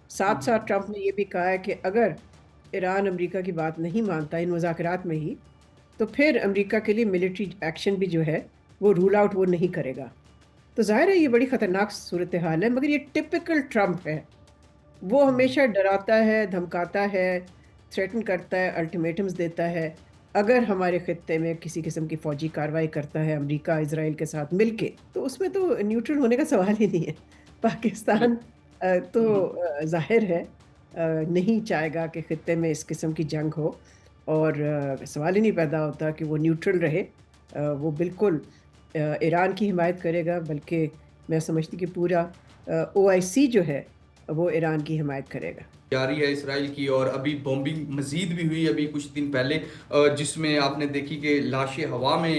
ساتھ ساتھ ٹرمپ نے یہ بھی کہا ہے کہ اگر ایران امریکہ کی بات نہیں مانتا ان مذاکرات میں ہی، تو پھر امریکہ کے لیے ملٹری ایکشن بھی جو ہے وہ رول آؤٹ وہ نہیں کرے گا۔ تو ظاہر ہے یہ بڑی خطرناک صورتحال ہے، مگر یہ ٹپکل ٹرمپ ہے۔ وہ ہمیشہ ڈراتا ہے، دھمکاتا ہے، تھریٹن کرتا ہے، الٹیمیٹمز دیتا ہے۔ اگر ہمارے خطے میں کسی قسم کی فوجی کارروائی کرتا ہے امریکہ اسرائیل کے ساتھ مل کے، تو اس میں تو نیوٹرل ہونے کا سوال ہی نہیں ہے۔ پاکستان تو ظاہر ہے نہیں چاہے گا کہ خطے میں اس قسم کی جنگ ہو، اور سوال ہی نہیں پیدا ہوتا کہ وہ نیوٹرل رہے۔ وہ بالکل ایران کی حمایت کرے گا، بلکہ میں سمجھتی کہ پورا OIC جو ہے وہ ایران کی حمایت کرے گا۔ جاری ہے اسرائیل کی، اور ابھی بومبنگ مزید بھی ہوئی ابھی کچھ دن پہلے، جس میں آپ نے دیکھی کہ لاشیں ہوا میں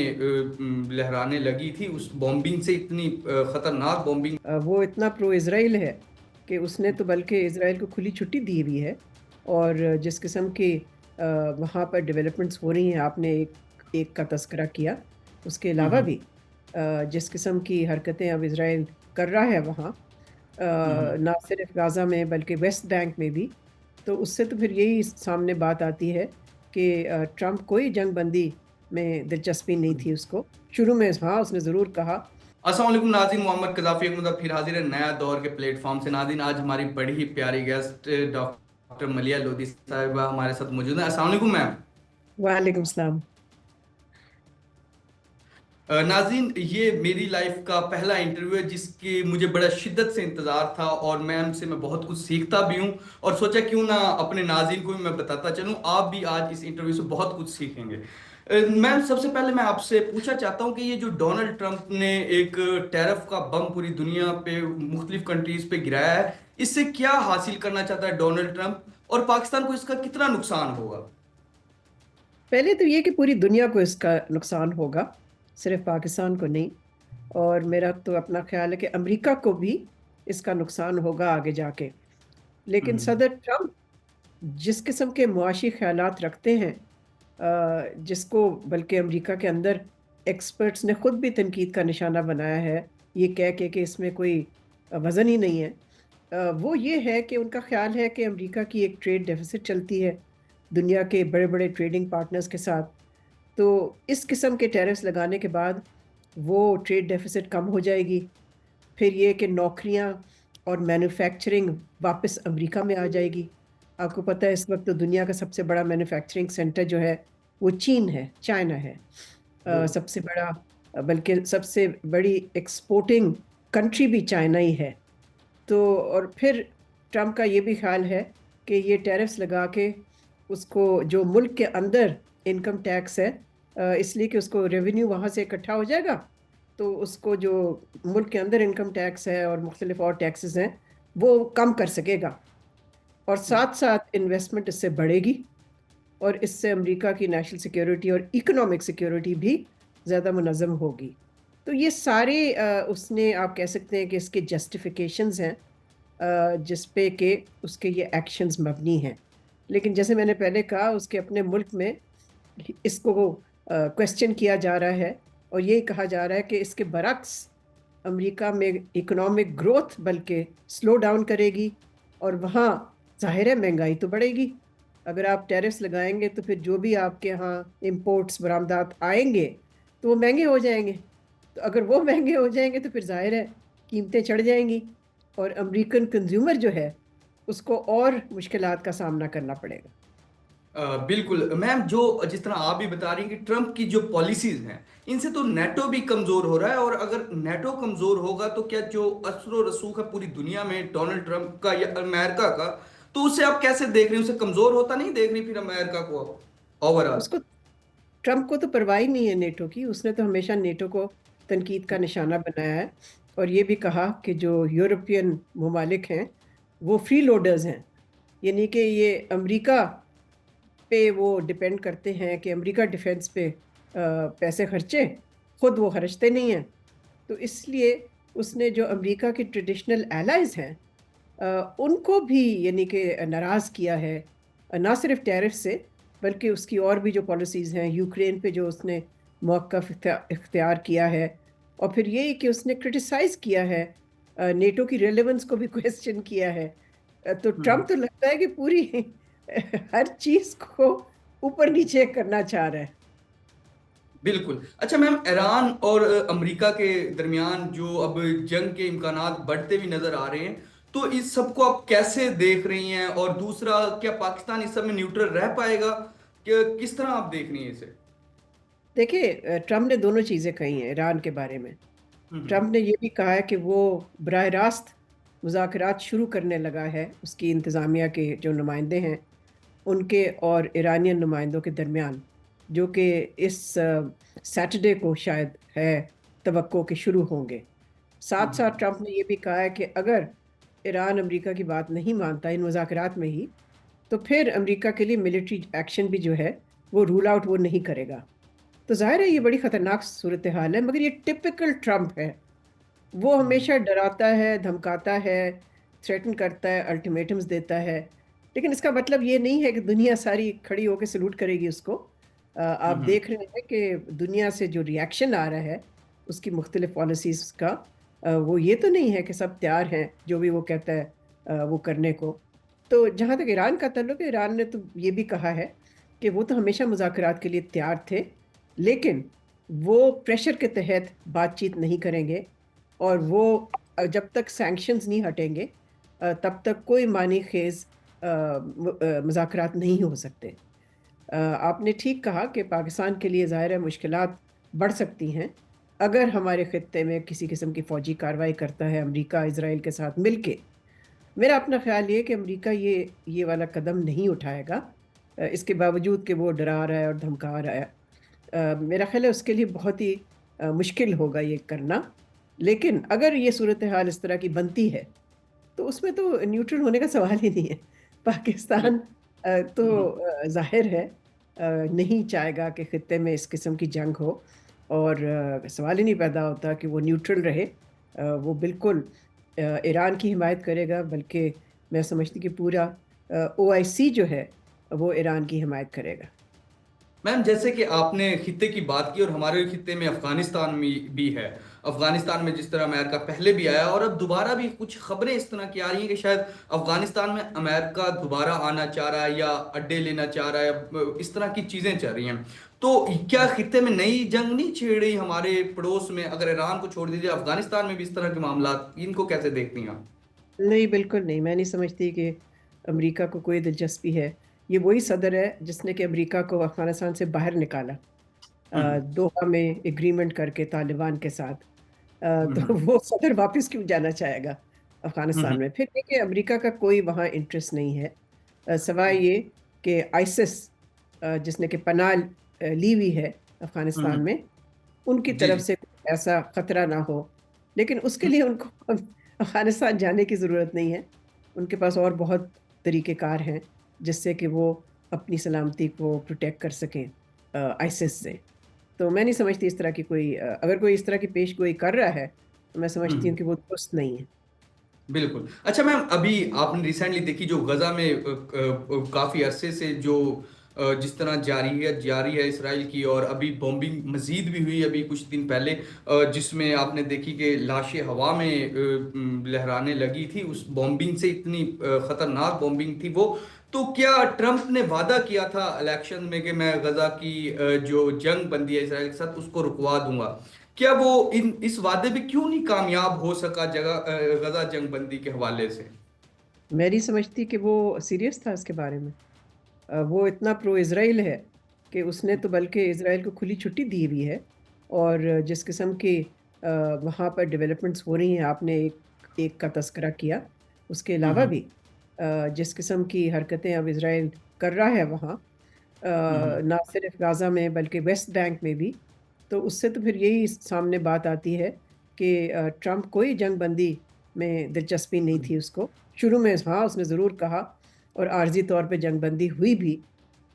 لہرانے لگی تھی اس بومبنگ سے، اتنی خطرناک بومبنگ۔ وہ اتنا پرو اسرائیل ہے کہ اس نے تو بلکہ اسرائیل کو کھلی چھٹی دی ہوئی ہے، اور جس قسم کی وہاں پر ڈیولپمنٹس ہو رہی ہیں، آپ نے ایک کا تذکرہ کیا، اس کے علاوہ بھی جس قسم کی حرکتیں اب اسرائیل کر رہا ہے وہاں، نہ صرف غازہ میں بلکہ ویسٹ بینک میں بھی، تو اس سے تو پھر یہی سامنے بات آتی ہے کہ ٹرمپ کوئی جنگ بندی میں دلچسپی نہیں تھی اس کو شروع میں۔ ہاں اس نے ضرور کہا۔ السلام علیکم ناظرین، محمد قذافی احمد پھر حاضر ہے نیا دور کے پلیٹ فارم سے۔ ناظرین آج ہماری بڑی ہی پیاری گیسٹ ڈاکٹر ملیہ لودھی صاحبہ ہمارے ساتھ موجود ہیں۔ السلام علیکم میم۔ وعلیکم السلام۔ ناظرین یہ میری لائف کا پہلا انٹرویو ہے جس کی مجھے بڑا شدت سے انتظار تھا، اور میم سے میں بہت کچھ سیکھتا بھی ہوں، اور سوچا کیوں نہ اپنے ناظرین کو بھی میں بتاتا چلوں، آپ بھی آج اس انٹرویو سے بہت کچھ سیکھیں گے۔ میم سب سے پہلے میں آپ سے پوچھنا چاہتا ہوں کہ یہ جو ڈونلڈ ٹرمپ نے ایک ٹیرف کا بم پوری دنیا پہ مختلف کنٹریز پہ گرایا ہے، اس سے کیا حاصل کرنا چاہتا ہے ڈونلڈ ٹرمپ، اور پاکستان کو اس کا کتنا نقصان ہوگا؟ پہلے تو یہ کہ پوری دنیا کو اس کا نقصان ہوگا، صرف پاکستان کو نہیں، اور میرا تو اپنا خیال ہے کہ امریکہ کو بھی اس کا نقصان ہوگا آگے جا کے۔ لیکن صدر ٹرمپ جس قسم کے معاشی خیالات رکھتے ہیں، جس کو بلکہ امریکہ کے اندر ایکسپرٹس نے خود بھی تنقید کا نشانہ بنایا ہے، یہ کہہ کے کہ اس میں کوئی وزن ہی نہیں ہے، وہ یہ ہے کہ ان کا خیال ہے کہ امریکہ کی ایک ٹریڈ ڈیفیسٹ چلتی ہے دنیا کے بڑے بڑے ٹریڈنگ پارٹنرز کے ساتھ، تو اس قسم کے ٹیرفز لگانے کے بعد وہ ٹریڈ ڈیفیسٹ کم ہو جائے گی۔ پھر یہ کہ نوکریاں اور مینوفیکچرنگ واپس امریکہ میں آ جائے گی۔ آپ کو پتہ ہے اس وقت تو دنیا کا سب سے بڑا مینوفیکچرنگ سینٹر جو ہے وہ چین ہے، چائنا ہے، سب سے بڑا، بلکہ سب سے بڑی ایکسپورٹنگ کنٹری بھی چائنا ہی ہے۔ تو اور پھر ٹرمپ کا یہ بھی خیال ہے کہ یہ ٹیرفز لگا کے اس کو جو ملک کے اندر انکم ٹیکس ہے، اس لیے کہ اس کو ریونیو وہاں سے اکٹھا ہو جائے گا، تو اس کو جو ملک کے اندر انکم ٹیکس ہے اور مختلف اور ٹیکسز ہیں وہ کم کر سکے گا، اور ساتھ ساتھ انویسٹمنٹ اس سے بڑھے گی، اور اس سے امریکہ کی نیشنل سیکیورٹی اور اکنامک سیکیورٹی بھی زیادہ منظم ہوگی۔ تو یہ سارے اس نے آپ کہہ سکتے ہیں کہ اس کے جسٹیفیکیشنز ہیں جس پہ کہ اس کے یہ ایکشنز مبنی ہیں۔ لیکن جیسے میں نے پہلے کہا، اس کے اپنے ملک میں اس کو کویسچن کیا جا رہا ہے، اور یہ کہا جا رہا ہے کہ اس کے برعکس امریکہ میں اکنامک گروتھ بلکہ سلو ڈاؤن کرے گی، اور وہاں ظاہر ہے مہنگائی تو بڑھے گی۔ اگر آپ ٹیرفز لگائیں گے تو پھر جو بھی آپ کے ہاں امپورٹس برآمدات آئیں گے تو وہ مہنگے ہو جائیں گے، تو اگر وہ مہنگے ہو جائیں گے تو پھر ظاہر ہے قیمتیں چڑھ جائیں گی، اور امریکن کنزیومر جو ہے اس کو اور مشکلات کا سامنا کرنا پڑے گا۔ بالکل میم، جو جس طرح آپ بھی بتا رہی ہیں کہ ٹرمپ کی جو پالیسیز ہیں ان سے تو نیٹو بھی کمزور ہو رہا ہے، اور اگر نیٹو کمزور ہوگا تو کیا جو اثر و رسوخ ہے پوری دنیا میں ڈونلڈ ٹرمپ کا یا امریکہ کا، تو اسے آپ کیسے دیکھ رہی ہیں؟ اسے کمزور ہوتا نہیں دیکھ رہی پھر امریکہ کو اوور آل؟ اس کو ٹرمپ کو تو پرواہ ہی نہیں ہے نیٹو کی، اس نے تو ہمیشہ نیٹو کو تنقید کا نشانہ بنایا ہے، اور یہ بھی کہا کہ جو یورپین ممالک ہیں وہ فری لوڈرز ہیں، یعنی کہ یہ امریکہ پہ وہ ڈیپینڈ کرتے ہیں کہ امریکہ ڈیفنس پہ پیسے خرچے، خود وہ خرچتے نہیں ہیں۔ تو اس لیے اس نے جو امریکہ کی ٹریڈیشنل ایلائز ہیں ان کو بھی یعنی کہ ناراض کیا ہے، نہ صرف ٹیرف سے بلکہ اس کی اور بھی جو پالیسیز ہیں، یوکرین پہ جو اس نے موقف اختیار کیا ہے، اور پھر یہی کہ اس نے کرٹیسائز کیا ہے نیٹو کی ریلیونس کو بھی کویسچن کیا ہے، तो हम्म। ट्रम्प तो लगता है कि पूरी हर चीज को ऊपर नीचे करना चाह रहा है। बिल्कुल। अच्छा मैम, ईरान और अमेरिका के दरमियान जो अब जंग के इम्कानात बढ़ते भी नजर आ रहे हैं, तो इस सब को आप कैसे देख रही हैं? और दूसरा, क्या पाकिस्तान इस सब में न्यूट्रल रह पाएगा? कि किस तरह आप देख रही हैं इसे? देखिए, ट्रम्प ने दोनों चीजें कही हैं ईरान के बारे में। हम्म। ट्रम्प ने ये भी कहा है कि वो बराह रास्त मुज़ाकरात शुरू करने लगा है उसकी इंतज़ामिया के जो नुमाइंदे हैं उनके और ईरानियन नुमाइंदों के दरमियान, जो कि इस सैटरडे को शायद है तवक्को के शुरू होंगे। साथ साथ हम्म। ट्रम्प ने यह भी कहा है कि अगर ईरान अमेरिका की बात नहीं मानता इन मुज़ाकरात में ही, तो फिर अमेरिका के लिए मिलिट्री एक्शन भी जो है वो रूल आउट वो नहीं करेगा। तो जाहिर है ये बड़ी खतरनाक सूरत हाल है, मगर ये टिपिकल ट्रम्प है। वो हम्म। हमेशा डराता है, धमकाता है, थ्रेटन करता है, अल्टीमेटम्स देता है, लेकिन इसका मतलब ये नहीं है कि दुनिया सारी खड़ी होकर सलूट करेगी उसको। आप हम्म। देख रहे हैं कि दुनिया से जो रिएक्शन आ रहा है उसकी मुख्तलिफ पॉलिसीज का, वो ये तो नहीं है कि सब तैयार हैं जो भी वो कहता है वो करने को। तो जहाँ तक ईरान का ताल्लुक है, ईरान ने तो ये भी कहा है कि वो तो हमेशा मुज़ाकरात के लिए तैयार थे, लेकिन वो प्रेशर के तहत बातचीत नहीं करेंगे। और वो जब तक सैंक्शंस नहीं हटेंगे तब तक कोई मानी खेज मुज़ाकरात नहीं हो सकते। आपने ठीक कहा कि पाकिस्तान के लिए ज़ाहिर है मुश्किलात बढ़ सकती हैं अगर हमारे खत्ते में किसी किस्म की फ़ौजी कार्रवाई करता है अमेरिका इसराइल के साथ मिलके। मेरा अपना ख्याल ये कि अमेरिका ये वाला कदम नहीं उठाएगा, इसके बावजूद कि वो डरा रहा है और धमका रहा है। मेरा ख्याल है उसके लिए बहुत ही मुश्किल होगा ये करना। लेकिन अगर ये सूरत हाल इस तरह की बनती है तो उसमें तो न्यूट्रल होने का सवाल ही नहीं है। पाकिस्तान बिल्कुल। तो हम्म। जाहिर है नहीं चाहेगा कि खत्ते में इस किस्म की जंग हो, और सवाल ही नहीं पैदा होता कि वो न्यूट्रल रहे। वो बिल्कुल ईरान की हिमायत करेगा, बल्कि मैं समझती कि पूरा ओआईसी जो है वो ईरान की हिमायत करेगा। मैम, जैसे कि आपने खित्ते की बात की, और हमारे खित्ते में अफगानिस्तान में भी है। अफगानिस्तान में जिस तरह अमेरिका पहले भी आया, और अब दोबारा भी कुछ खबरें इस तरह की आ रही हैं कि शायद अफगानिस्तान में अमेरिका दोबारा आना चाह रहा है या अड्डे लेना चाह रहा है। इस तरह की चीजें चल रही हैं। तो क्या खित्ते में नई जंग नहीं छेड़ रही हमारे पड़ोस में? अगर ईरान को छोड़ दीजिए, अफगानिस्तान में भी इस तरह के मामला, इनको कैसे देखती हैं आप? नहीं, बिल्कुल नहीं, मैं नहीं समझती कि अमेरिका को कोई दिलचस्पी है। ये वही सदर है जिसने कि अमेरिका को अफगानिस्तान से बाहर निकाला, हम्म। दोहा में एग्रीमेंट करके तालिबान के साथ। तो हम्म। वो सदर वापस क्यों जाना चाहेगा हम्म। अफगानिस्तान में? फिर देखिए, अमेरिका का कोई वहाँ इंटरेस्ट नहीं है, सवाए ये कि आइसिस जिसने कि पनाह ली हुई है हम्म। अफगानिस्तान में, उनकी जी तरफ जी। से कोई ऐसा खतरा ना हो। लेकिन उसके लिए उनको अफगानिस्तान जाने की ज़रूरत नहीं है। उनके पास और बहुत तरीक़ेकार हैं जिससे कि वो अपनी सलामती को प्रोटेक्ट कर सकें आइसिस से। तो मैं नहीं समझती इस तरह की कोई अगर कोई इस तरह की पेश गोई कर रहा है तो मैं समझती हूँ हम्म। कि वो दुरुस्त नहीं है। बिल्कुल। अच्छा मैम, अभी आपने रिसेंटली देखी जो गजा में काफी अरसे से जो जिस तरह जारी है इसराइल की, और अभी बॉम्बिंग मजीद भी हुई अभी कुछ दिन पहले, जिसमें आपने देखी कि लाशें हवा में लहराने लगी थी। उस बॉम्बिंग से, इतनी खतरनाक बॉम्बिंग थी वो। तो क्या ट्रम्प ने वादा किया था इलेक्शन में कि मैं गजा की जो जंग बंदी है इसराइल के साथ उसको रुकवा दूंगा? क्या वो इस वादे पे क्यों नहीं कामयाब हो सका गजा जंग बंदी के हवाले से? मैं नहीं समझती कि वो सीरियस था इसके बारे में। वो इतना प्रो इसराइल है कि उसने तो बल्कि इसराइल को खुली छुट्टी दी हुई है। और जिस किस्म की वहाँ पर डेवलपमेंट्स हो रही हैं, आपने एक का तस्करा किया, उसके अलावा हम्म। भी जिस किस्म की हरकतें अब इसराइल कर रहा है वहाँ, हम्म। ना सिर्फ गाज़ा में बल्कि वेस्ट बैंक में भी। तो उससे तो फिर यही सामने बात आती है कि ट्रम्प कोई जंग बंदी में दिलचस्पी नहीं हम्म। थी उसको। शुरू में हाँ उसने ज़रूर कहा, और आर्जी तौर पे जंग बंदी हुई भी,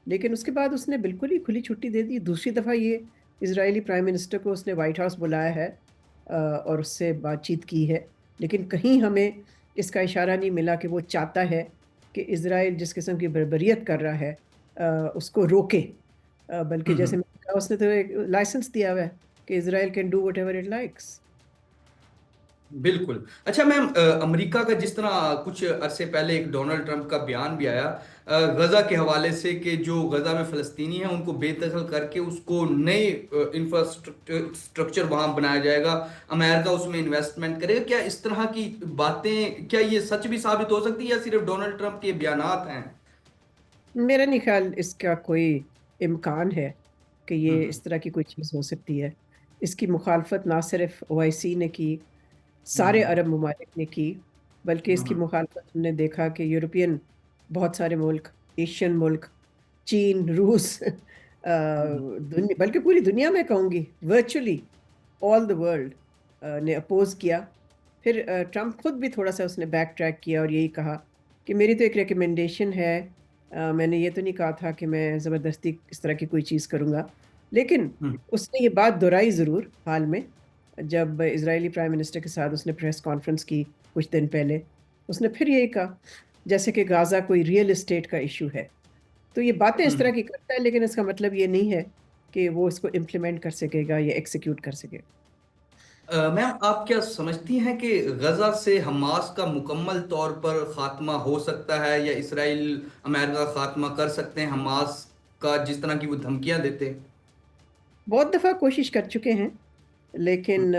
लेकिन उसके बाद उसने बिल्कुल ही खुली छुट्टी दे दी। दूसरी दफ़ा ये इजरायली प्राइम मिनिस्टर को उसने वाइट हाउस बुलाया है और उससे बातचीत की है, लेकिन कहीं हमें इसका इशारा नहीं मिला कि वो चाहता है कि इसराइल जिस किस्म की बर्बरियत कर रहा है उसको रोके। बल्कि जैसे हम्म। मैंने कहा, उसने तो एक लाइसेंस दिया हुआ है कि Israel can do what ever it likes. बिल्कुल। अच्छा मैम, अमेरिका का जिस तरह कुछ अरसे पहले एक डोनाल्ड ट्रंप का बयान भी आया गजा के हवाले से, कि जो गजा में फ़लस्तीनी हैं उनको बेदखल करके उसको नए इंफ्रास्ट्रक्चर वहां बनाया जाएगा, अमेरिका उसमें इन्वेस्टमेंट करेगा। क्या इस तरह की बातें, क्या ये सच भी साबित हो सकती है या सिर्फ डोनाल्ड ट्रंप के बयानात हैं? मेरा नहीं ख्याल इसका कोई इम्कान है कि ये हम्म। इस तरह की कोई चीज़ हो सकती है। इसकी मुखालफत ना सिर्फ ओआईसी ने की, सारे हम्म। अरब ममालिक ने की, बल्कि इसकी हम्म। मुखालफत हमने देखा कि यूरोपियन बहुत सारे मुल्क, एशियन मुल्क, चीन, रूस, हम्म। बल्कि पूरी दुनिया में कहूँगी, वर्चुअली ऑल द वर्ल्ड ने अपोज किया। फिर ट्रम्प खुद भी थोड़ा सा उसने बैक ट्रैक किया और यही कहा कि मेरी तो एक रिकमेंडेशन है, मैंने ये तो नहीं कहा था कि मैं ज़बरदस्ती इस तरह की कोई चीज़ करूँगा। लेकिन हम्म। उसने ये बात दोहराई ज़रूर हाल में, जब इजरायली प्राइम मिनिस्टर के साथ उसने प्रेस कॉन्फ्रेंस की कुछ दिन पहले। उसने फिर यही कहा जैसे कि गाज़ा कोई रियल एस्टेट का इशू है। तो ये बातें इस तरह हम्म। की करता है, लेकिन इसका मतलब ये नहीं है कि वो इसको इम्प्लीमेंट कर सकेगा या एक्सिक्यूट कर सकेगा। मैम, आप क्या समझती हैं कि गजा से हमास का मुकम्मल तौर पर खात्मा हो सकता है, या इसराइल अमेरिका खात्मा कर सकते हैं हमास का, जिस तरह की वो धमकियां देते हैं? बहुत दफ़ा कोशिश कर चुके हैं, लेकिन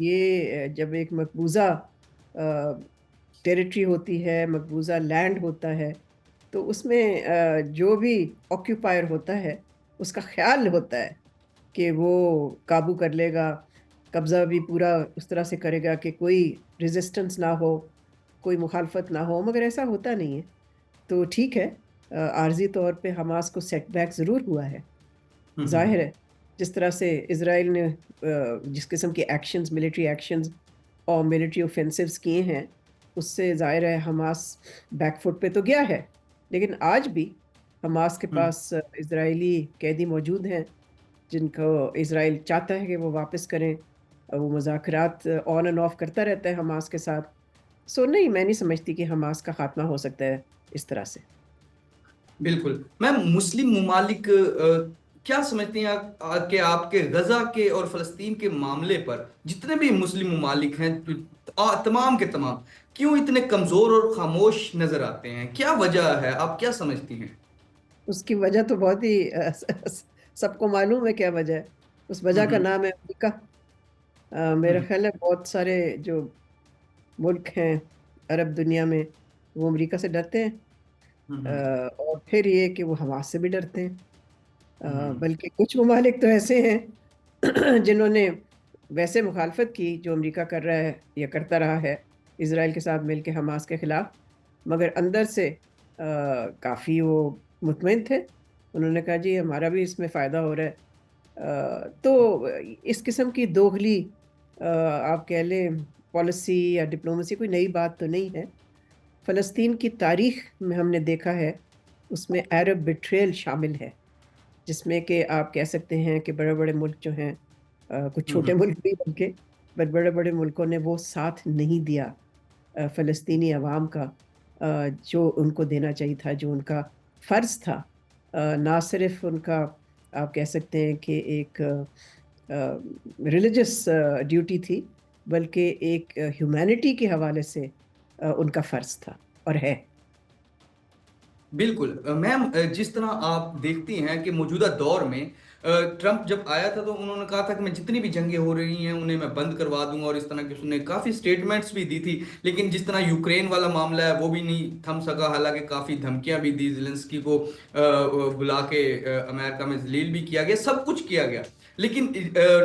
ये जब एक मकबूजा टेरिटरी होती है, मकबूजा लैंड होता है, तो उसमें जो भी ऑक्यूपायर होता है उसका ख्याल होता है कि वो काबू कर लेगा, कब्जा भी पूरा उस तरह से करेगा कि कोई रेजिस्टेंस ना हो, कोई मुखालफत ना हो, मगर ऐसा होता नहीं है। तो ठीक है, आर्जी तौर पे हमास को सेटबैक ज़रूर हुआ है। हम्म। जाहिर है, जिस तरह से इसराइल ने जिस किस्म के एक्शंस, मिलिट्री एक्शंस और मिलिट्री ऑफेंसिव्स किए हैं, उससे जाहिर है हमास बैकफुट पे तो गया है। लेकिन आज भी हमास के हम्म। पास इजरायली कैदी मौजूद हैं जिनको इसराइल चाहता है कि वो वापस करें। वो मुज़ाकरात ऑन एंड ऑफ करता रहता है हमास के साथ। सो नहीं, मैं नहीं समझती कि हमास का खात्मा हो सकता है इस तरह से। बिल्कुल मैम। मुस्लिम ममालिक क्या समझती हैं कि आपके गजा के और फलस्तीन के मामले पर जितने भी मुस्लिम ममालिक हैं, तमाम के तमाम क्यों इतने कमजोर और खामोश नजर आते हैं? क्या वजह है, आप क्या समझती हैं? उसकी वजह तो बहुत ही सबको मालूम है क्या वजह है। उस वजह का हम्म। नाम है अमेरिका। मेरा हम्म। ख्याल है बहुत सारे जो मुल्क हैं अरब दुनिया में, वो अमेरिका से डरते हैं। हम्म। और फिर ये कि वो हमास से भी डरते हैं। हम्म। बल्कि कुछ ममालिक तो ऐसे हैं जिन्होंने वैसे मुखालफत की जो अमेरिका कर रहा है या करता रहा है इसराइल के साथ मिलकर हमास के खिलाफ, मगर अंदर से काफ़ी वो मुतमईन थे। उन्होंने कहा जी हमारा भी इसमें फ़ायदा हो रहा है। तो इस किस्म की दोगली, आप कह लें, पॉलिसी या डिप्लोमेसी कोई नई बात तो नहीं है। फ़लस्तीन की तारीख में हमने देखा है उसमें अरब बिट्रेयल शामिल है, जिसमें कि आप कह सकते हैं कि बड़े बड़े मुल्क जो हैं, कुछ हम्म। छोटे मुल्क भी बल्कि, बट बड़े बड़े मुल्कों ने वो साथ नहीं दिया फ़लस्तीनी अवाम का, जो उनको देना चाहिए था, जो उनका फ़र्ज़ था। ना सिर्फ उनका, आप कह सकते हैं कि एक रिलीजियस ड्यूटी थी, बल्कि एक ह्यूमैनिटी के हवाले से उनका फ़र्ज़ था और है। बिल्कुल मैम, जिस तरह आप देखती हैं कि मौजूदा दौर में ट्रंप जब आया था तो उन्होंने कहा था कि मैं जितनी भी जंगें हो रही हैं उन्हें मैं बंद करवा दूंगा, और इस तरह की उसने काफ़ी स्टेटमेंट्स भी दी थी। लेकिन जिस तरह यूक्रेन वाला मामला है वो भी नहीं थम सका, हालांकि काफ़ी धमकियां भी दी, जेलेंस्की को बुला के अमेरिका में जलील भी किया गया, सब कुछ किया गया। लेकिन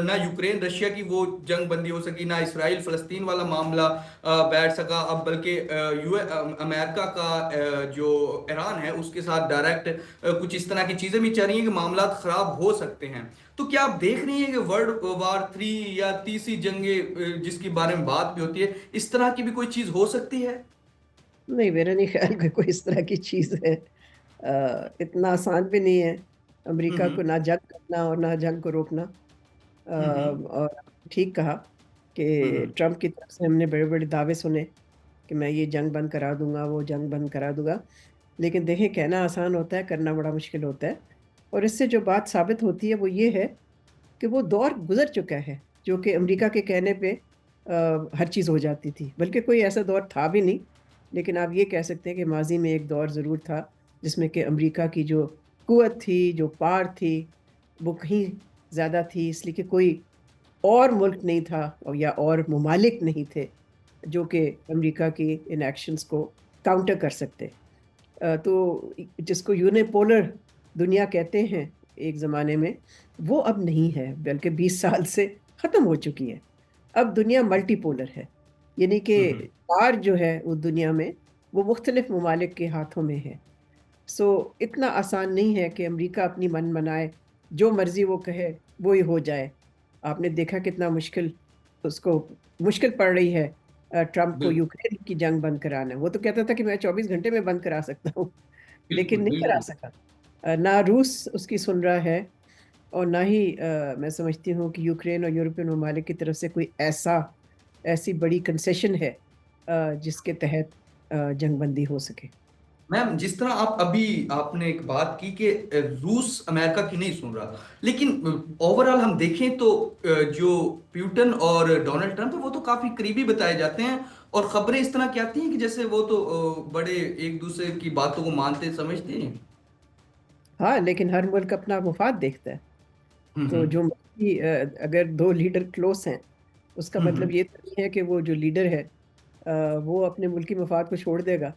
ना यूक्रेन रशिया की वो जंग बंदी हो सकी, ना इसराइल फलस्तीन वाला मामला बैठ सका। अब बल्कि अमेरिका का जो ईरान है उसके साथ डायरेक्ट कुछ इस तरह की चीजें भी चल रही हैं कि मामला खराब हो सकते हैं। तो क्या आप देख रही हैं कि वर्ल्ड वॉर 3 या तीसरी जंगे जिसके बारे में बात भी होती है, इस तरह की भी कोई चीज हो सकती है? नहीं, मेरा नहीं ख्याल कि कोई इस तरह की चीज़ है। इतना आसान भी नहीं है अमेरिका हम्म। को ना जंग करना और ना जंग को रोकना। हम्म। और ठीक कहा कि हम्म। ट्रम्प की तरफ से हमने बड़े बड़े दावे सुने कि मैं ये जंग बंद करा दूंगा, वो जंग बंद करा दूंगा। लेकिन देखें, कहना आसान होता है, करना बड़ा मुश्किल होता है। और इससे जो बात साबित होती है वो ये है कि वो दौर गुजर चुका है जो कि अमेरिका के कहने पे ہر چیز ہو جاتی تھی، بلکہ کوئی ایسا دور تھا بھی نہیں، لیکن آپ یہ کہہ سکتے ہیں کہ ماضی میں ایک دور ضرور تھا جس میں کہ امریکہ کی جو قوت تھی، جو پار تھی، وہ کہیں زیادہ تھی، اس لیے کہ کوئی اور ملک نہیں تھا یا اور ممالک نہیں تھے جو کہ امریکہ کی ان ایکشنز کو کاؤنٹر کر سکتے۔ تو جس کو یونیپولر دنیا کہتے ہیں ایک زمانے میں، وہ اب نہیں ہے، بلکہ 20 سال سے ختم ہو چکی ہے۔ اب دنیا ملٹی پولر ہے، یعنی کہ ہوں پار جو ہے وہ دنیا میں وہ مختلف ممالک کے ہاتھوں میں ہے۔ سو اتنا آسان نہیں ہے کہ امریکہ اپنی من منائے، جو مرضی وہ کہے وہی ہو جائے۔ آپ نے دیکھا کتنا مشکل اس کو مشکل پڑ رہی ہے ٹرمپ کو بالکل یوکرین کی جنگ بند کرانا۔ وہ تو کہتا تھا کہ میں 24 گھنٹے میں بند کرا سکتا ہوں، لیکن بالکل نہیں کرا بالکل سکا۔ نہ روس اس کی سن رہا ہے، اور نہ ہی میں سمجھتی ہوں کہ یوکرین اور یورپین ممالک کی طرف سے کوئی ایسی بڑی کنسیشن ہے جس کے تحت جنگ بندی ہو سکے۔ میم، جس طرح آپ نے ایک بات کی کہ روس امریکہ کی نہیں سن رہا، لیکن اوور آل ہم دیکھیں تو جو پیوٹن اور ڈونلڈ ٹرمپ ہے وہ تو کافی قریبی بتائے جاتے ہیں، اور خبریں اس طرح کی آتی ہیں کہ جیسے وہ تو بڑے ایک دوسرے کی باتوں کو مانتے سمجھتے ہیں۔ ہاں، لیکن ہر ملک اپنا مفاد دیکھتا ہے۔ تو ہوں جو اگر دو لیڈر کلوز ہیں، اس کا ہوں مطلب یہ تو نہیں ہے کہ وہ جو لیڈر ہے وہ اپنے ملکی مفاد کو چھوڑ دے گا۔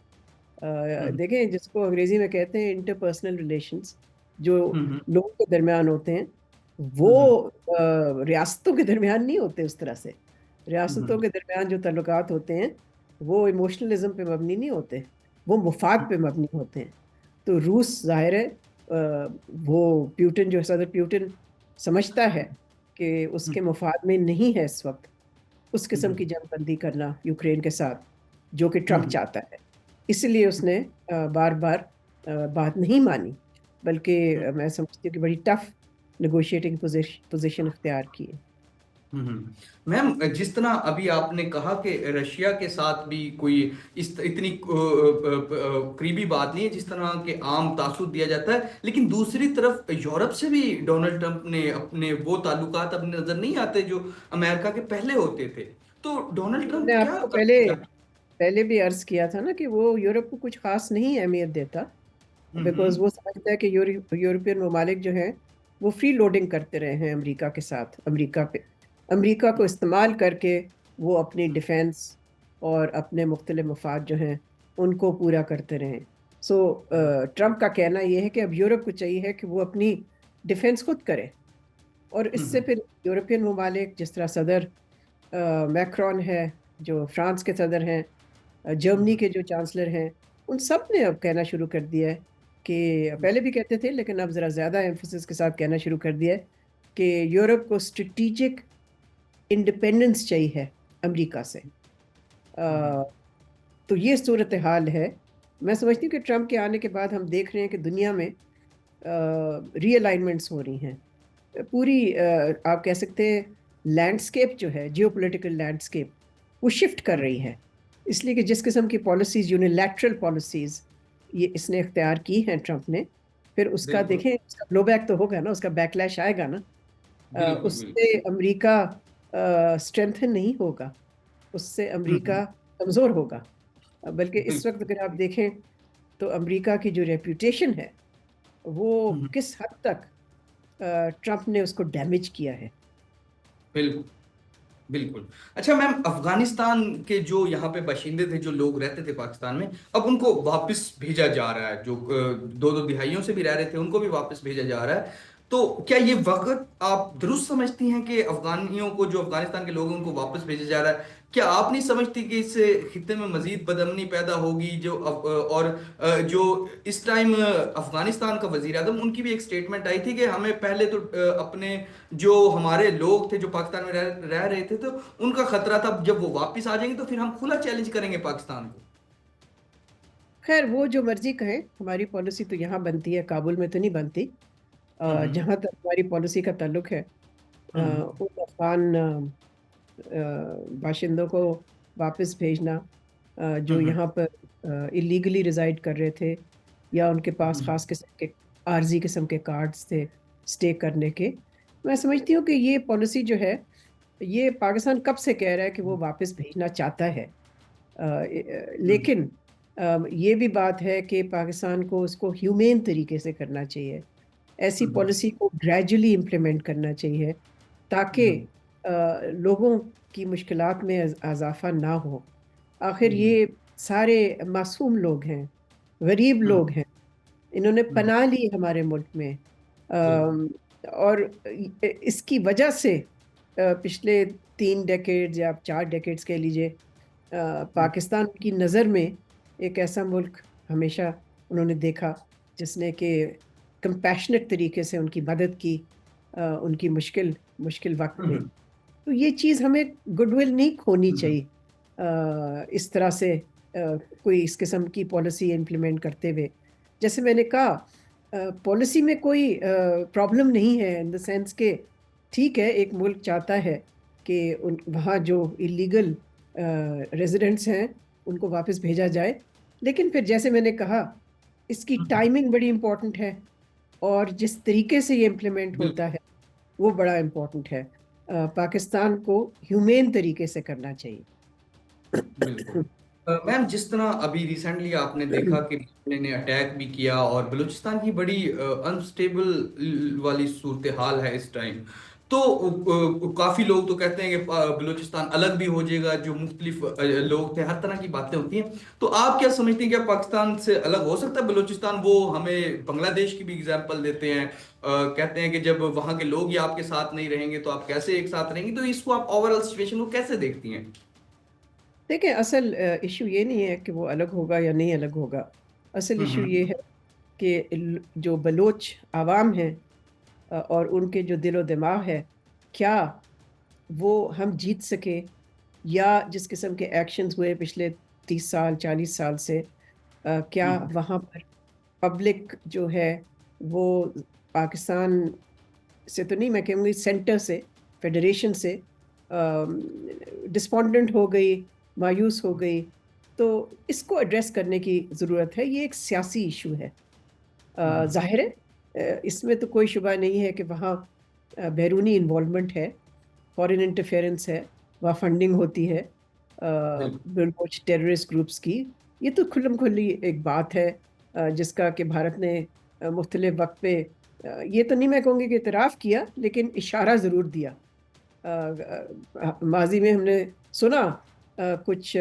ہوں دیکھیں، جس کو انگریزی میں کہتے ہیں انٹرپرسنل ریلیشنز، جو ہوں لوگوں کے درمیان ہوتے ہیں، وہ ہوں ریاستوں کے درمیان نہیں ہوتے اس طرح سے۔ ریاستوں ہوں کے درمیان جو تعلقات ہوتے ہیں وہ ایموشنلزم پہ مبنی نہیں ہوتے، وہ مفاد پہ مبنی ہوتے ہیں۔ تو روس ظاہر ہے وہ پیوٹن جو صدر پیوٹن سمجھتا ہے کہ اس کے مفاد میں نہیں ہے اس وقت اس قسم ہوں کی جنگ بندی کرنا یوکرین کے ساتھ، جو کہ ٹرمپ ہوں چاہتا ہے۔ اس لیے اس نے بار بار بات نہیں مانی، بلکہ میں سمجھتی ہوں کہ بڑی ٹف نیگوشیٹنگ پوزیشن اختیار کی ہے۔ میم، جس طرح ابھی آپ نے کہا کہ رشیا کے ساتھ بھی کوئی اتنی قریبی بات نہیں ہے جس طرح کے عام تاثر دیا جاتا ہے، لیکن دوسری طرف یورپ سے بھی ڈونلڈ ٹرمپ نے اپنے وہ تعلقات اپنے نظر نہیں آتے جو امریکہ کے پہلے ہوتے تھے، تو ڈونلڈ میں نے ٹرمپ آپ کیا کو کرنا چاہتے پہلے بھی عرض کیا تھا نا کہ وہ یورپ کو کچھ خاص نہیں اہمیت دیتا، ہیں؟ بیکاز وہ سمجھتا ہے کہ یورپین ممالک جو ہیں وہ فری لوڈنگ کرتے رہے ہیں امریکہ کے ساتھ، امریکہ کو استعمال کر کے وہ اپنی ڈیفenس اور اپنے مختلف مفاد جو ہیں ان کو پورا کرتے رہیں۔ سو ٹرمپ کا کہنا یہ ہے کہ اب یورپ کو چاہیے ہے کہ وہ اپنی ڈیفenس خود کرے، اور اس سے پھر یورپین ممالک جس طرح صدر میکرون ہے جو فرانس کے صدر ہیں، جرمنی کے جو چانسلر ہیں، ان سب نے اب کہنا شروع کر دیا ہے کہ پہلے بھی کہتے تھے لیکن اب ذرا زیادہ ایمفسس کے ساتھ کہنا شروع کر دیا ہے کہ یورپ کو اسٹریٹجک انڈیپینڈنس چاہیے ہے امریکہ سے۔ تو یہ صورتحال ہے۔ میں سمجھتی ہوں کہ ٹرمپ کے آنے کے بعد ہم دیکھ رہے ہیں کہ دنیا میں ری الائنمنٹس ہو رہی ہیں پوری، آپ کہہ سکتے ہیں لینڈسکیپ جو ہے، جیو پولیٹیکل لینڈسکیپ، وہ شفٹ کر رہی ہے، اس لیے کہ جس قسم کی پالیسیز، یونیلیٹرل پالیسیز یہ اس نے اختیار کی ہیں ٹرمپ نے، پھر اس کا بالکل دیکھیں اس کا بلو بیک تو ہوگا نا، اس کا بیک لیش آئے گا نا۔ بالکل اس بالکل سے امریکہ اسٹرینتھن نہیں ہوگا، اس سے امریکہ کمزور ہوگا، بلکہ اس وقت اگر آپ دیکھیں تو امریکہ کی جو ریپوٹیشن ہے وہ کس حد تک ٹرمپ نے اس کو ڈیمیج کیا ہے۔ بالکل بالکل۔ اچھا میم، افغانستان کے جو یہاں پہ باشندے تھے، جو لوگ رہتے تھے پاکستان میں، اب ان کو واپس بھیجا جا رہا ہے، جو دو دو دہائیوں سے بھی رہ رہے تھے ان کو بھی واپس بھیجا جا رہا ہے، تو کیا یہ وقت آپ درست سمجھتی ہیں کہ افغانیوں کو، جو افغانستان کے لوگ ہیں ان کو واپس بھیجا جا رہا ہے؟ کیا آپ نہیں سمجھتی کہ اس سے خطے میں مزید بدامنی پیدا ہوگی؟ اور جو اس ٹائم افغانستان کا وزیر اعظم، ان کی بھی ایک سٹیٹمنٹ آئی تھی کہ ہمیں پہلے تو اپنے جو ہمارے لوگ تھے جو پاکستان میں رہ رہے تھے تو ان کا خطرہ تھا، جب وہ واپس آ جائیں گے تو پھر ہم کھلا چیلنج کریں گے پاکستان کو۔ خیر وہ جو مرضی کہیں، ہماری پالیسی تو یہاں بنتی ہے، کابل میں تو نہیں بنتی۔ ہوں جہاں تک ہماری پالیسی کا تعلق ہے، ہوں ان افغان باشندوں کو واپس بھیجنا جو ہوں یہاں پر اللیگلی ریزائڈ کر رہے تھے، یا ان کے پاس ہوں خاص قسم کے عارضی قسم کے کارڈز تھے اسٹے کرنے کے، میں سمجھتی ہوں کہ یہ پالیسی جو ہے یہ پاکستان کب سے کہہ رہا ہے کہ وہ واپس بھیجنا چاہتا ہے، لیکن یہ بھی بات ہے کہ پاکستان کو اس کو ہیومین طریقے سے کرنا چاہیے، ایسی پالیسی کو گریجولی امپلیمنٹ کرنا چاہیے تاکہ لوگوں کی مشکلات میں اضافہ نہ ہو۔ آخر یہ سارے معصوم لوگ ہیں، غریب لوگ ہیں، انہوں نے پناہ لی ہمارے ملک میں، بالکل اور اس کی وجہ سے پچھلے 3 ڈیکیڈز یا 4 ڈیکیڈز کہہ لیجئے، پاکستان کی نظر میں ایک ایسا ملک ہمیشہ انہوں نے دیکھا جس نے کہ کمپیشنٹ طریقے سے ان کی مدد کی ان کی مشکل وقت میں۔ تو یہ چیز ہمیں گڈ ول نہیں کھونی چاہیے اس طرح سے کوئی اس قسم کی پالیسی امپلیمنٹ کرتے ہوئے۔ جیسے میں نے کہا پالیسی میں کوئی پرابلم نہیں ہے، ان دا سینس کہ ٹھیک ہے ایک ملک چاہتا ہے کہ وہاں جو ایلیگل ریزیڈنٹس ہیں ان کو واپس بھیجا جائے، لیکن پھر جیسے میں نے کہا اس کی ٹائمنگ بڑی امپورٹنٹ ہے، اور جس طریقے سے یہ امپلیمنٹ ہوتا ہے وہ بڑا امپورٹنٹ ہے۔ پاکستان کو ہیومین طریقے سے کرنا چاہیے۔ بالکل میم، جس طرح ابھی ریسنٹلی آپ نے دیکھا کہ نے اٹیک بھی کیا اور بلوچستان کی بڑی انسٹیبل والی صورتحال ہے اس ٹائم، تو کافی لوگ تو کہتے ہیں کہ بلوچستان الگ بھی ہو جائے گا، جو مختلف لوگ تھے، ہر طرح کی باتیں ہوتی ہیں، تو آپ کیا سمجھتے ہیں کہ پاکستان سے الگ ہو سکتا ہے بلوچستان؟ وہ ہمیں بنگلہ دیش کی بھی اگزامپل دیتے ہیں، کہتے ہیں کہ جب وہاں کے لوگ ہی آپ کے ساتھ نہیں رہیں گے تو آپ کیسے ایک ساتھ رہیں گے؟ تو اس کو آپ اوور آل سچویشن کو کیسے دیکھتی ہیں؟ دیکھیں اصل ایشو یہ نہیں ہے کہ وہ الگ ہوگا یا نہیں الگ ہوگا، اصل ایشو ہوں یہ ہے کہ جو بلوچ عوام ہیں اور ان کے جو دل و دماغ ہے، کیا وہ ہم جیت سکے، یا جس قسم کے ایکشنز ہوئے پچھلے 30 سال 40 سال سے، کیا ہوں وہاں پر پبلک جو ہے وہ پاکستان سے تو نہیں، میں کہوں گی سینٹر سے، فیڈریشن سے ڈسپونڈنٹ ہو گئی، مایوس ہو گئی؟ تو اس کو ایڈریس کرنے کی ضرورت ہے، یہ ایک سیاسی ایشو ہے۔ ہوں ظاہر ہے اس میں تو کوئی شبہ نہیں ہے کہ وہاں بیرونی انوالومنٹ ہے، فورن انٹرفیئرنس ہے، وہاں فنڈنگ ہوتی ہے بالکل کچھ ٹیررسٹ گروپس کی، یہ تو کھلم کھلی ایک بات ہے جس کا کہ بھارت نے مختلف وقت پہ یہ تو نہیں میں کہوں گی کہ اعتراف کیا، لیکن اشارہ ضرور دیا۔ ماضی میں ہم نے سنا کچھ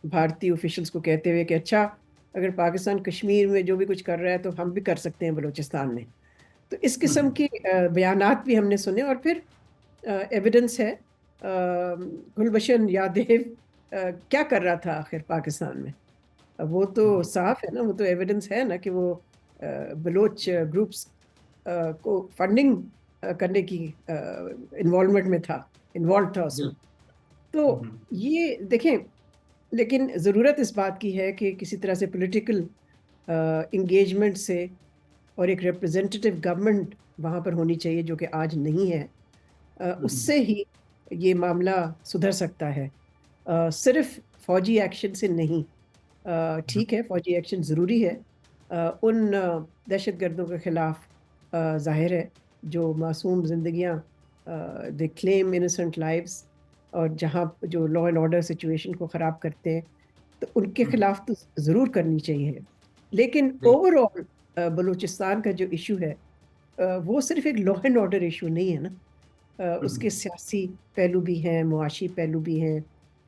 بھارتی آفیشلز کو کہتے ہوئے کہ اچھا اگر پاکستان کشمیر میں جو بھی کچھ کر رہا ہے تو ہم بھی کر سکتے ہیں بلوچستان میں۔ تو اس قسم کی بیانات بھی ہم نے سنے، اور پھر ایویڈنس ہے، گلبشن یادیو کیا کر رہا تھا آخر پاکستان میں؟ وہ تو صاف ہے نا، وہ تو ایویڈنس ہے نا کہ وہ بلوچ گروپس کو فنڈنگ کرنے کی انوالومنٹ میں تھا، انوالو تھا اس میں۔ بالکل تو یہ دیکھیں، لیکن ضرورت اس بات کی ہے کہ کسی طرح سے پولیٹیکل انگیجمنٹ سے، اور ایک ریپرزینٹیو گورنمنٹ وہاں پر ہونی چاہیے جو کہ آج نہیں ہے، اس سے ہی یہ معاملہ سدھر سکتا ہے، صرف فوجی ایکشن سے نہیں۔ ٹھیک ہے فوجی ایکشن ضروری ہے ان دہشت گردوں کے خلاف، ظاہر ہے جو معصوم زندگیاں، دے کلیم انسنٹ لائفز، اور جہاں جو لا اینڈ آرڈر سچویشن کو خراب کرتے ہیں تو ان کے خلاف تو ضرور کرنی چاہیے، لیکن اوور آل بلوچستان کا جو ایشو ہے وہ صرف ایک لا اینڈ آرڈر ایشو نہیں ہے نا، اس کے سیاسی پہلو بھی ہیں، معاشی پہلو بھی ہیں،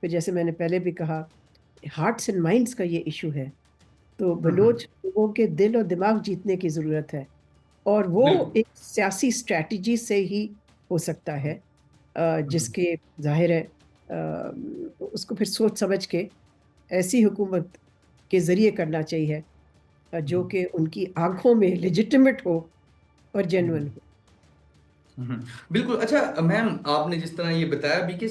پھر جیسے میں نے پہلے بھی کہا ہارٹس اینڈ مائنڈس کا یہ ایشو ہے۔ تو بلوچ لوگوں کے دل اور دماغ جیتنے کی ضرورت ہے، اور وہ بالکل ایک سیاسی اسٹریٹجی سے ہی ہو سکتا ہے، جس کے ظاہر ہے اس کو پھر سوچ سمجھ کے ایسی حکومت کے ذریعے کرنا چاہیے جو کہ ان کی آنکھوں میں لیجٹمیٹ ہو اور جینوئن ہو۔ بالکل۔ اچھا میم، آپ نے جس طرح یہ بتایا بھی کہ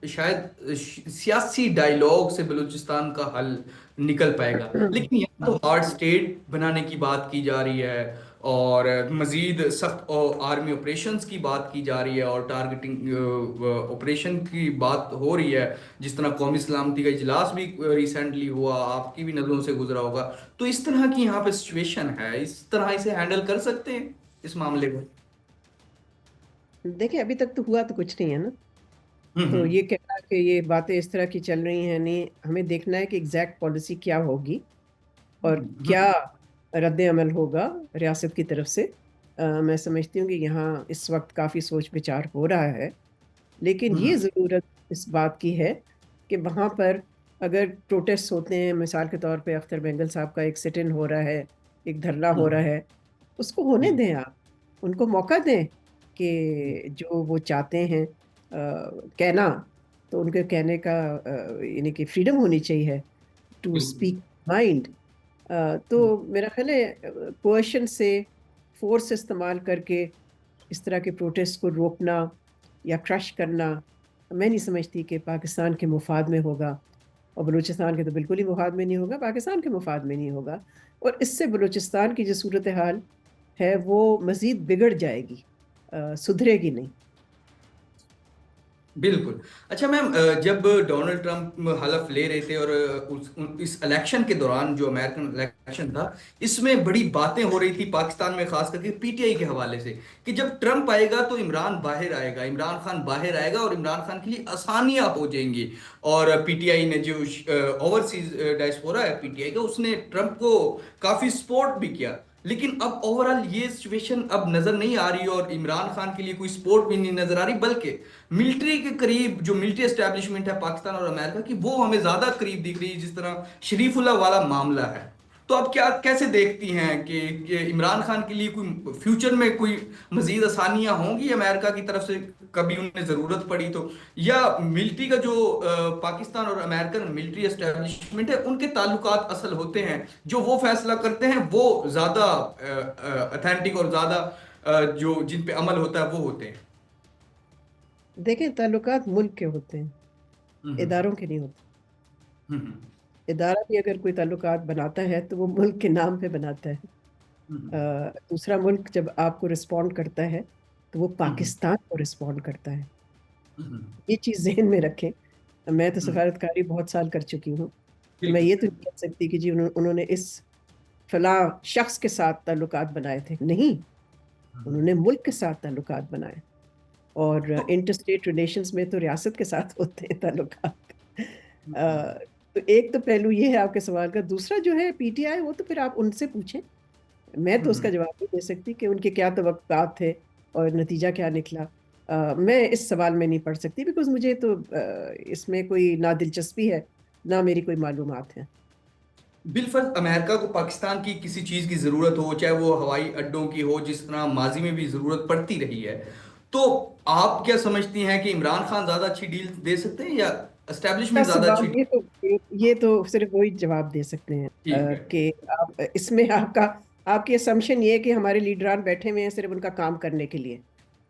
شاید سیاسی ڈائیلاگ سے بلوچستان کا حل نکل پائے گا، لیکن یہاں تو ہارڈ اسٹیٹ بنانے کی بات کی جا رہی ہے، اور مزید سخت آرمی آپریشنز کی بات کی جا رہی ہے، اور ٹارگیٹنگ آپریشن کی بات ہو رہی ہے، جس طرح قومی سلامتی کا اجلاس بھی ریسنٹلی ہوا، آپ کی بھی نظروں سے گزرا ہوگا۔ تو اس طرح کی یہاں پہ سچویشن ہے، اس طرح اسے ہینڈل کر سکتے ہیں اس معاملے کو؟ دیکھیں ابھی تک تو ہوا تو کچھ نہیں ہے نا، तो हम्म। ये कहना कि ये बातें इस तरह की चल रही हैं, नहीं, हमें देखना है कि एग्जैक्ट पॉलिसी क्या होगी और क्या हम्म। रद्द अमल होगा रियासत की तरफ से। मैं समझती हूँ कि यहाँ इस वक्त काफ़ी सोच विचार हो रहा है, लेकिन ये हम्म। ज़रूरत इस बात की है कि वहाँ पर अगर प्रोटेस्ट होते हैं, मिसाल के तौर पे अख्तर बेंगल साहब का एक सिट इन हो रहा है, एक धरना हो रहा हम्म। है, उसको होने जी। दें आप, उनको मौका दें कि जो वो चाहते हैं कहना, तो उनके कहने का यानी कि फ्रीडम होनी चाहिए टू बिल्कुल। Speak mind. तो मेरा ख्याल है कोएशन से, फोर्स इस्तेमाल करके इस तरह के प्रोटेस्ट को रोकना या क्रश करना, मैं नहीं समझती कि पाकिस्तान के मुफाद में होगा। और बलूचिस्तान के तो बिल्कुल ही मुफाद में नहीं होगा, पाकिस्तान के मुफाद में नहीं होगा। और इससे बलूचिस्तान की जो सूरत हाल है वो मजीद बिगड़ जाएगी, सुधरेगी नहीं। बिल्कुल। अच्छा मैम, जब डोनाल्ड ट्रंप हलफ ले रहे थे और इस इलेक्शन के दौरान जो अमेरिकन इलेक्शन था, इसमें बड़ी बातें हो रही थी पाकिस्तान में, खास करके पीटीआई के हवाले से, कि जब ट्रंप आएगा तो इमरान बाहर आएगा, इमरान खान बाहर आएगा और इमरान खान के लिए आसानियां हो जाएंगी। और पीटीआई ने जो ओवरसीज डायस्पोरा है पीटीआई का, उसने ट्रंप को काफी सपोर्ट भी किया। लेकिन अब ओवरऑल ये सिचुएशन अब नजर नहीं आ रही और इमरान खान के लिए कोई सपोर्ट भी नहीं नजर आ रही, बल्कि मिलिट्री के करीब जो मिलिट्री एस्टेब्लिशमेंट है पाकिस्तान और अमेरिका की, वो हमें ज्यादा करीब दिख रही है, जिस तरह शरीफुल्लाह वाला मामला है। तो आप क्या कैसे देखती हैं कि इमरान खान के लिए कोई फ्यूचर में कोई मजीद आसानियां होंगी अमेरिका की तरफ से, कभी उन्हें जरूरत पड़ी तो, या मिलिट्री का जो पाकिस्तान और अमेरिकन मिलिट्री एस्टेब्लिशमेंट है उनके ताल्लुकात असल होते हैं, जो वो फैसला करते हैं वो ज्यादा अथेंटिक और ज्यादा जो जिन पे अमल होता है वो होते हैं? देखें, ताल्लुकात मुल्क के होते हैं, हम्म। इदारों के नहीं होते। हम्म। इदारा भी अगर कोई ताल्लुकात बनाता है तो वो मुल्क के नाम पे बनाता है। हम्म। दूसरा मुल्क जब आपको रिस्पॉन्ड करता है तो वो हम्म। पाकिस्तान को रिस्पॉन्ड करता है। हम्म। ये चीज़ जहन में रखें। मैं तो हम्म। सफारतकारी बहुत साल कर चुकी हूँ, तो मैं बिल्कुल ये तो सही। नहीं कह सकती कि जी उन्होंने इस फलां शख्स के साथ ताल्लुकात बनाए थे, नहीं। हम्म। उन्होंने मुल्क के साथ ताल्लुकात बनाए। और तो इंटर स्टेट रिलेशंस में तो रियासत के साथ होते हैं ताल्लुकात। हम्म। तो एक तो पहलू ये है आपके सवाल का। दूसरा जो है पीटीआई, वो तो फिर आप उनसे पूछें। मैं तो उसका हम्म। जवाब नहीं दे सकती कि उनके क्या तवक्कुआत थे और नतीजा क्या निकला। मैं इस सवाल में नहीं पढ़ सकती, बिकॉज मुझे तो इसमें कोई ना दिलचस्पी है, ना मेरी कोई मालूमात है। बिलफर्ज अमेरिका को पाकिस्तान की किसी चीज की जरूरत हो, चाहे वो हवाई अड्डों की हो, जिस तरह माजी में भी जरूरत पड़ती रही है, तो आप क्या समझती हैं कि इमरान खान ज्यादा अच्छी डील दे सकते हैं या का एस्टेब्लिशमेंट ज्यादा सवाल, अच्छी ये डील? तो ये तो सिर्फ वही जवाब दे सकते हैं ठीक है। कि आप इसमें आपका आपकी असम्पशन ये है कि हमारे लीडरान बैठे हुए हैं सिर्फ उनका काम करने के लिए।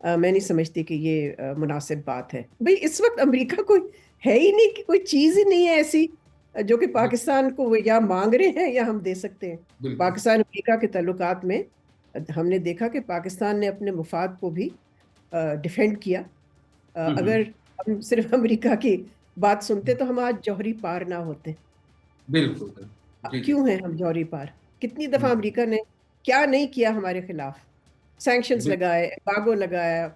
मैं नहीं समझती कि ये मुनासिब बात है। भाई इस वक्त अमेरिका कोई है ही नहीं, कि कोई चीज ही नहीं है ऐसी जो कि बिल- पाकिस्तान को वो या मांग रहे हैं या हम दे सकते हैं। बिल्कुल। पाकिस्तान अमेरिका के ताल्लुकात में हमने देखा कि पाकिस्तान ने अपने मुफाद को भी डिफेंड किया। अगर हम्म। हम सिर्फ अमेरिका की बात सुनते तो हम आज जौहरी पार ना होते। बिल्कुल। जी जी। क्यों है हम जौहरी पार? कितनी दफा हम्म। अमेरिका ने क्या नहीं किया हमारे खिलाफ? सैंक्शंस बिल, लगाए, एम्बार्गो लगाया,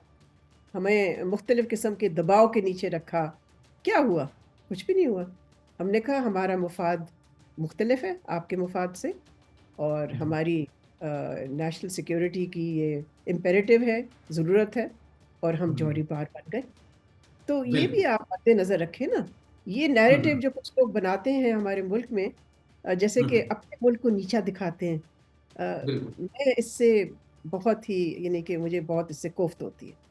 हमें मुख्तलिफ किस्म के दबाव के नीचे रखा। क्या हुआ? कुछ भी नहीं हुआ। हमने कहा हमारा मुफाद मुख्तलिफ है आपके मुफाद से, और हमारी नेशनल सिक्योरिटी की ये इम्पेरेटिव है, ज़रूरत है, और हम हम्म। जौहरी पार बन गए। तो ये भी बिल्कुल। आप मद्देनजर रखें ना। ये नैरेटिव हम्म। जो कुछ लोग बनाते हैं हमारे मुल्क में, जैसे कि हम्म। अपने मुल्क को नीचा दिखाते हैं, बिल्कुल। मैं इससे बहुत ही, यानी कि मुझे बहुत इससे कोफ्त होती है।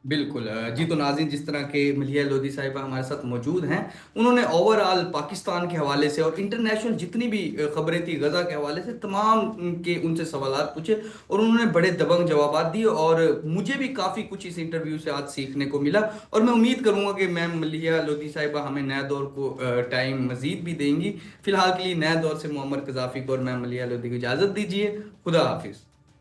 बिल्कुल। जी, तो नाज़रीन, जिस तरह के मलिहा लोधी साहिबा हमारे साथ मौजूद हैं, उन्होंने ओवरऑल पाकिस्तान के हवाले से और इंटरनेशनल जितनी भी खबरें थी गजा के हवाले से, तमाम के उनसे सवालात पूछे और उन्होंने बड़े दबंग जवाब दिए, और मुझे भी काफ़ी कुछ इस इंटरव्यू से आज सीखने को मिला। और मैं उम्मीद करूंगा कि मैम मलिहा लोधी साहिबा हमें नए दौर को टाइम मजीद भी देंगी। फिलहाल के लिए नए दौर से मोहम्मद कजाफी को और मैम मलिहा लोधी को इजाज़त दीजिए। खुदा हाफिज़।